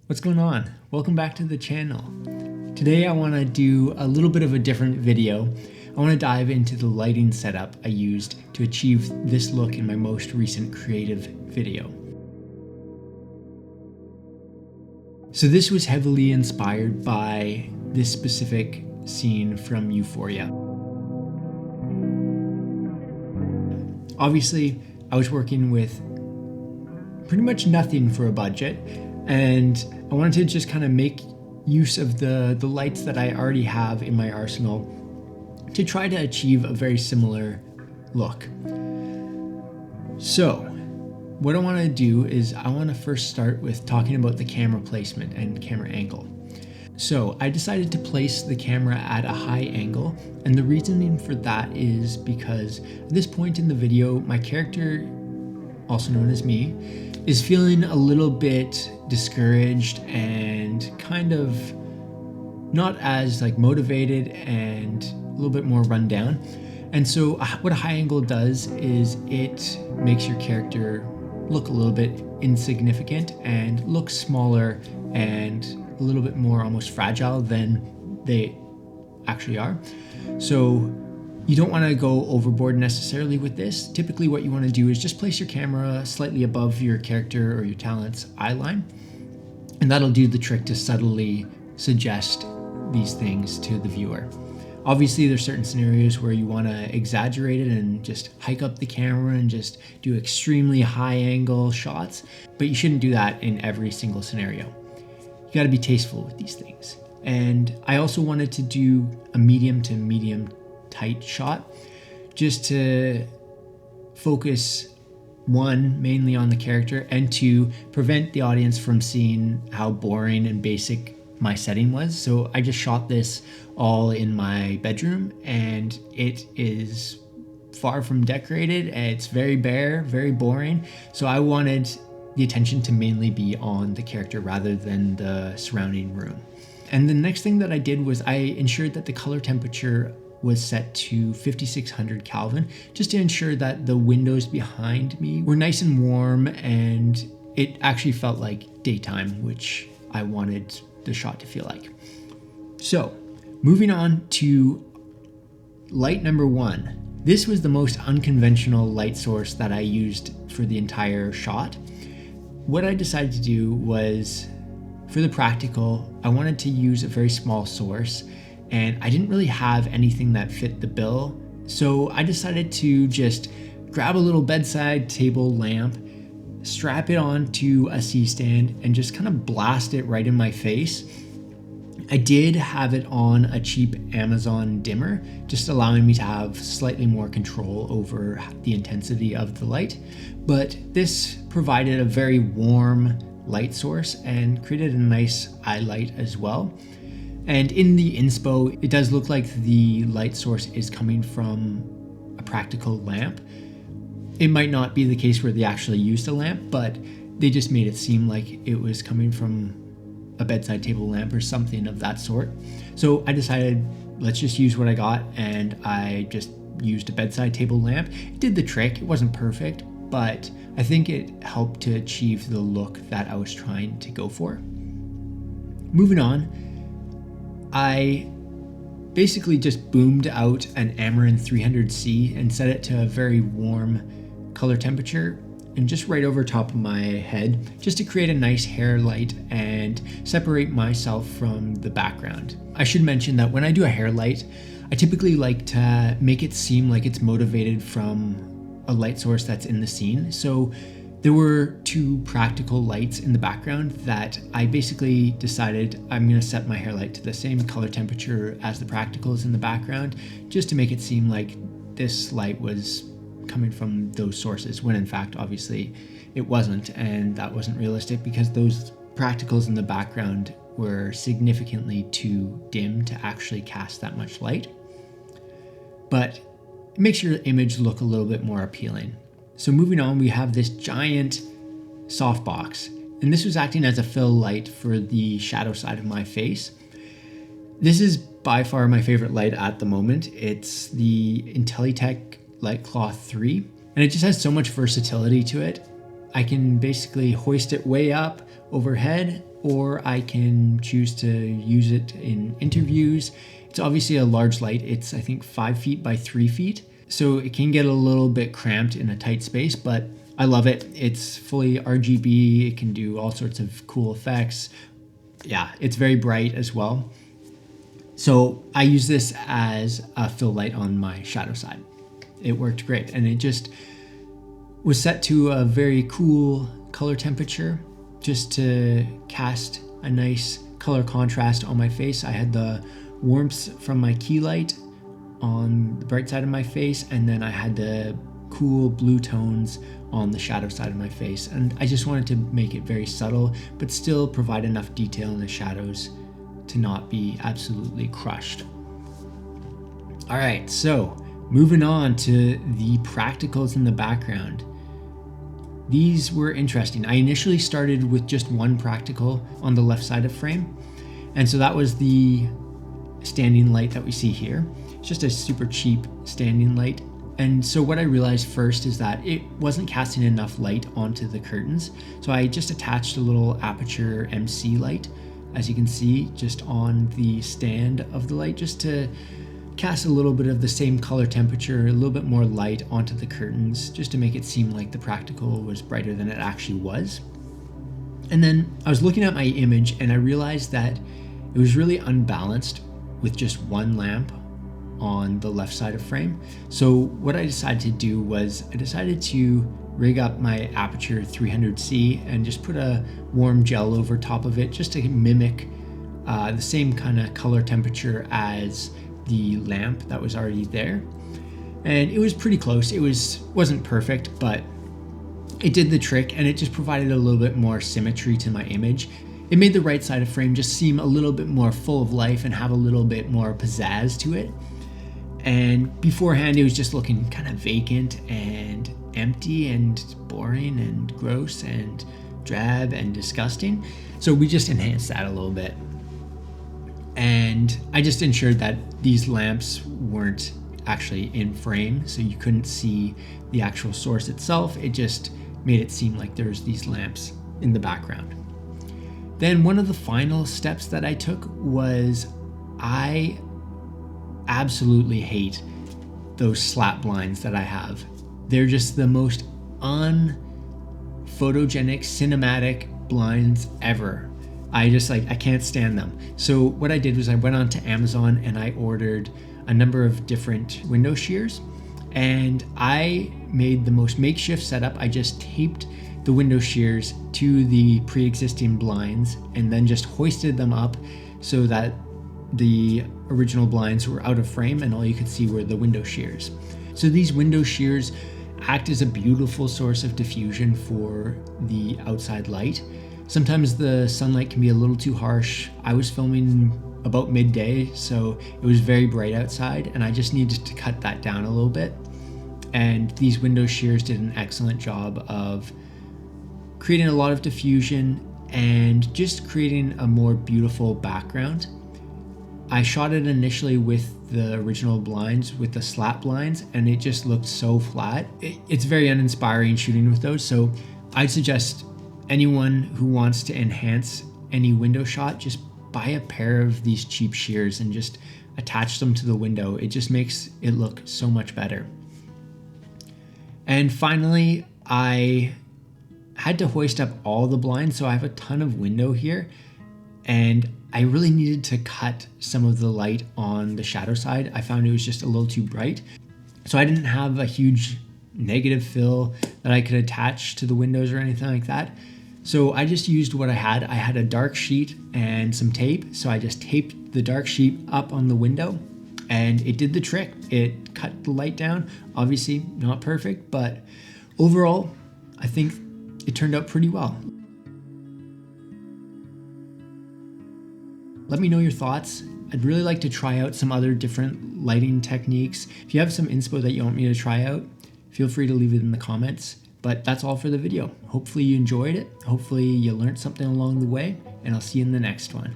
What's going on? Welcome back to the channel. Today I want to do a little bit of a different video. I want to dive into the lighting setup I used to achieve this look in my most recent creative video. So this was heavily inspired by this specific scene from Euphoria. Obviously, I was working with pretty much nothing for a budget, and I wanted to just kind of make use of the lights that I already have in my arsenal to try to achieve a very similar look. So what I want to do is I want to first start with talking about the camera placement and camera angle. So I decided to place the camera at a high angle, and the reasoning for that is because at this point in the video, my character, also known as me, is feeling a little bit discouraged and kind of not as motivated and a little bit more run down. And so what a high angle does is it makes your character look a little bit insignificant and look smaller and a little bit more almost fragile than they actually are. So you don't want to go overboard necessarily with this. Typically what you want to do is just place your camera slightly above your character or your talent's eye line, and that'll do the trick to subtly suggest these things to the viewer. Obviously there's certain scenarios where you want to exaggerate it and just hike up the camera and just do extremely high angle shots, but you shouldn't do that in every single scenario. You got to be tasteful with these things. And I also wanted to do a medium to medium tight shot just to focus, one, mainly on the character, and two, prevent the audience from seeing how boring and basic my setting was. So I just shot this all in my bedroom, and it is far from decorated. It's very bare, very boring. So I wanted the attention to mainly be on the character rather than the surrounding room. And the next thing that I did was I ensured that the color temperature was set to 5600 Kelvin, just to ensure that the windows behind me were nice and warm and it actually felt like daytime, which I wanted the shot to feel like. So moving on to light number one. This was the most unconventional light source that I used for the entire shot. What I decided to do was, for the practical, I wanted to use a very small source, and I didn't really have anything that fit the bill. So I decided to just grab a little bedside table lamp, strap it onto a C-stand, and just kind of blast it right in my face. I did have it on a cheap Amazon dimmer, just allowing me to have slightly more control over the intensity of the light. But this provided a very warm light source and created a nice eye light as well. And in the inspo, it does look like the light source is coming from a practical lamp. It might not be the case where they actually used a lamp, but they just made it seem like it was coming from a bedside table lamp or something of that sort. So I decided, let's just use what I got, and I just used a bedside table lamp. It did the trick. It wasn't perfect, but I think it helped to achieve the look that I was trying to go for. Moving on, I basically just boomed out an Amarin 300C and set it to a very warm color temperature and just right over top of my head, just to create a nice hair light and separate myself from the background. I should mention that when I do a hair light, I typically like to make it seem like it's motivated from a light source that's in the scene. So there were two practical lights in the background that I basically decided I'm going to set my hair light to the same color temperature as the practicals in the background, just to make it seem like this light was coming from those sources, when in fact obviously it wasn't, and that wasn't realistic because those practicals in the background were significantly too dim to actually cast that much light. But it makes your image look a little bit more appealing. So moving on, we have this giant softbox, and this was acting as a fill light for the shadow side of my face. This is by far my favorite light at the moment. It's the Intellytech Light Cloth 3, and it just has so much versatility to it. I can basically hoist it way up overhead or I can choose to use it in interviews. It's obviously a large light. It's, I think, 5 feet by 3 feet. So it can get a little bit cramped in a tight space, but I love it. It's fully RGB. It can do all sorts of cool effects. Yeah, it's very bright as well. So I use this as a fill light on my shadow side. It worked great, and it just was set to a very cool color temperature just to cast a nice color contrast on my face. I had the warmth from my key light on the bright side of my face, and then I had the cool blue tones on the shadow side of my face. And I just wanted to make it very subtle, but still provide enough detail in the shadows to not be absolutely crushed. All right, so moving on to the practicals in the background. These were interesting. I initially started with just one practical on the left side of frame. And so that was the standing light that we see here. It's just a super cheap standing light. And so what I realized first is that it wasn't casting enough light onto the curtains. So I just attached a little Aputure MC light, as you can see, just on the stand of the light, just to cast a little bit of the same color temperature, a little bit more light onto the curtains, just to make it seem like the practical was brighter than it actually was. And then I was looking at my image and I realized that it was really unbalanced with just one lamp on the left side of frame. So what I decided to do was I decided to rig up my Aputure 300C and just put a warm gel over top of it just to mimic the same kind of color temperature as the lamp that was already there. And it was pretty close. It wasn't perfect, but it did the trick, and it just provided a little bit more symmetry to my image. It made the right side of frame just seem a little bit more full of life and have a little bit more pizzazz to it. And beforehand, it was just looking kind of vacant and empty and boring and gross and drab and disgusting. So we just enhanced that a little bit. And I just ensured that these lamps weren't actually in frame, so you couldn't see the actual source itself. It just made it seem like there's these lamps in the background. Then one of the final steps that I took was I absolutely hate those slat blinds that I have. They're just the most unphotogenic cinematic blinds ever. I can't stand them. So what I did was I went on to Amazon and I ordered a number of different window shears, and I made the most makeshift setup. I just taped the window shears to the pre-existing blinds and then just hoisted them up so that the original blinds were out of frame and all you could see were the window shears. So these window shears act as a beautiful source of diffusion for the outside light. Sometimes the sunlight can be a little too harsh. I was filming about midday, so it was very bright outside, and I just needed to cut that down a little bit. And these window shears did an excellent job of creating a lot of diffusion and just creating a more beautiful background. I shot it initially with the original blinds, with the slat blinds, and it just looked so flat. It's very uninspiring shooting with those, so I'd suggest anyone who wants to enhance any window shot, just buy a pair of these cheap shears and just attach them to the window. It just makes it look so much better. And finally, I had to hoist up all the blinds, so I have a ton of window here, and I really needed to cut some of the light on the shadow side. I found it was just a little too bright. So I didn't have a huge negative fill that I could attach to the windows or anything like that. So I just used what I had. I had a dark sheet and some tape. So I just taped the dark sheet up on the window and it did the trick. It cut the light down. Obviously not perfect, but overall, I think it turned out pretty well. Let me know your thoughts. I'd really like to try out some other different lighting techniques. If you have some inspo that you want me to try out, feel free to leave it in the comments. But that's all for the video. Hopefully you enjoyed it. Hopefully you learned something along the way, and I'll see you in the next one.